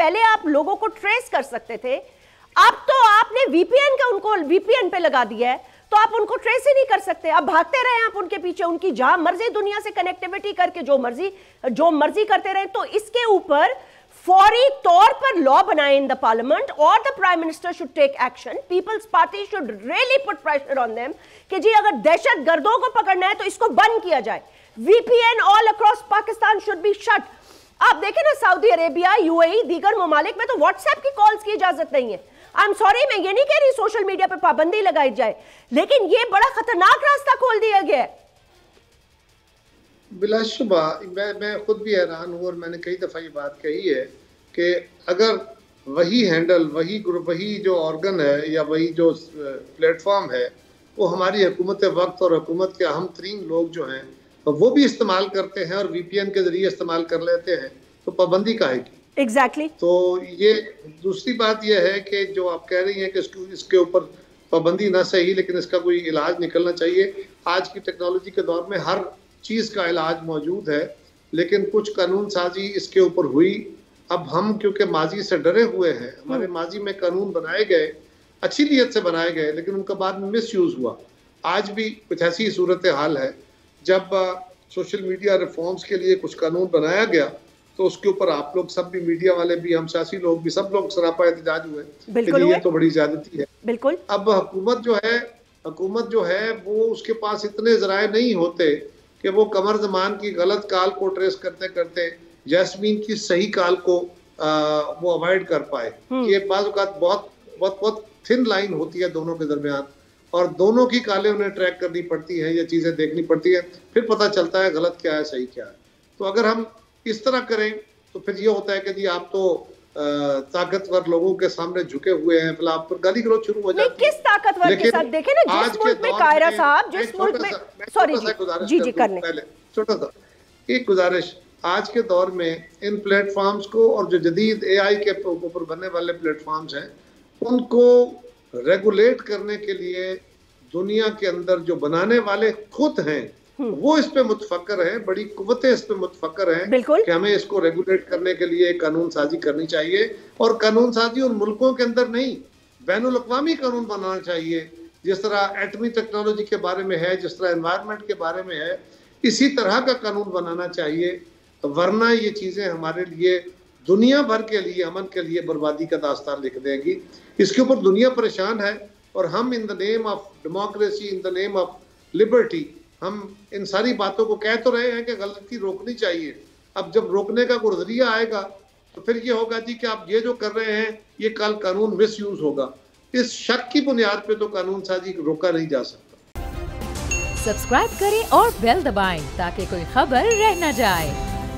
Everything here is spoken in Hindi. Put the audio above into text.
पहले आप लोगों को ट्रेस कर सकते थे, अब तो आपने वीपीएन का उनको वीपीएन पे लगा दिया है, तो आप उनको ट्रेस ही नहीं कर सकते। अब भागते रहे आप उनके पीछे, उनकी जहां मर्जी दुनिया से कनेक्टिविटी करके जो मर्जी करते रहे। तो इसके ऊपर फौरी तौर पर लॉ बनाए इन द पार्लियामेंट और the prime minister should take action. People's party should really put pressure on them कि जी अगर दहशत गर्दों को पकड़ना है तो इसको बंद किया जाए। VPN all across Pakistan should be shut. आप देखें ना, सऊदी अरेबिया, यूएई, दीगर ममालिक में तो व्हाट्सएप की कॉल्स की इजाजत नहीं है। आई एम सॉरी, मैं ये नहीं कह रही सोशल मीडिया पे पाबंदी लगाई जाए, लेकिन ये बड़ा खतरनाक रास्ता खोल दिया गया है। बिलाशुबा मैं खुद भी हैरान हूँ और मैंने कई दफ़ा ये बात कही है कि अगर वही हैंडल, वही ग्रुप, वही जो ऑर्गन है या वही जो प्लेटफॉर्म है वो हमारी हुकूमत वक्त और हुकूमत के अहम तरीन लोग जो हैं तो वो भी इस्तेमाल करते हैं और वीपीएन के जरिए इस्तेमाल कर लेते हैं, तो पाबंदी काहे की? एग्जैक्टली। तो ये दूसरी बात यह है कि जो आप कह रही हैं कि इसके ऊपर पाबंदी ना सही, लेकिन इसका कोई इलाज निकलना चाहिए। आज की टेक्नोलॉजी के दौर में हर चीज़ का इलाज मौजूद है, लेकिन कुछ कानून साजी इसके ऊपर हुई। अब हम क्योंकि माजी से डरे हुए हैं, हमारे माजी में कानून बनाए गए, अच्छी नीयत से बनाए गए, लेकिन उनका बाद में मिस यूज़ हुआ। आज भी कुछ ऐसी सूरत हाल है, जब सोशल मीडिया रिफॉर्म्स के लिए कुछ कानून बनाया गया तो उसके ऊपर आप लोग सब भी, मीडिया वाले भी, हम सियासी लोग भी, सब लोग सरापा एहतजाज हुए कि ये तो बड़ी ज्यादती है। बिल्कुल। अब हुकूमत जो है वो उसके पास इतने जराए नहीं होते कि वो कमर ज़मान की गलत काल को ट्रेस करते करते जैस्मीन की सही काल को वो अवॉइड कर पाए। ये बाज़ औक़ात बहुत थिन लाइन होती है दोनों के दरमियान, और दोनों की कालें उन्हें ट्रैक करनी पड़ती हैं, ये चीज़ें देखनी पड़ती है, फिर पता चलता है गलत क्या है सही क्या है। तो अगर हम इस तरह करें तो फिर ये होता है कि जी आप तो ताकतवर लोगों के सामने झुके हुए हैं, फिर आप पर गाली गलौज शुरू हो जाती है। किस ताकतवर के साथ? देखें ना, जिस मुल्क में कायरा साहब, जिस मुल्क में, सॉरी जी कर लें, पहले छोटा सा एक गुजारिश, आज के दौर में इन प्लेटफॉर्म्स को और जो जदीद एआई के ऊपर बनने वाले प्लेटफॉर्म्स हैं उनको रेगुलेट करने के लिए दुनिया के अंदर जो बनाने वाले खुद हैं वो इस पे मुतफक्कर हैं, बड़ी कुव्वतें इस पे मुतफक्कर हैं कि हमें इसको रेगुलेट करने के लिए कानून साजी करनी चाहिए। और कानून साजी उन मुल्कों के अंदर नहीं, बैनुल अक़वामी कानून बनाना चाहिए। जिस तरह एटमी टेक्नोलॉजी के बारे में है, जिस तरह एनवायरनमेंट के बारे में है, इसी तरह का कानून बनाना चाहिए, वरना ये चीज़ें हमारे लिए, दुनिया भर के लिए, अमन के लिए बर्बादी का दास्तान लिख देंगी। इसके ऊपर दुनिया परेशान है और हम in the name of democracy, in the name of liberty, हम इन सारी बातों को कह तो रहे हैं कि गलती रोकनी चाहिए। अब जब रोकने का कोई नजरिया आएगा तो फिर ये होगा जी कि आप ये जो कर रहे हैं ये कल कानून मिस यूज होगा। इस शक की बुनियाद पे तो कानून साजी रोका नहीं जा सकता। सब्सक्राइब करें और बेल दबाएं ताकि कोई खबर रह न जाए।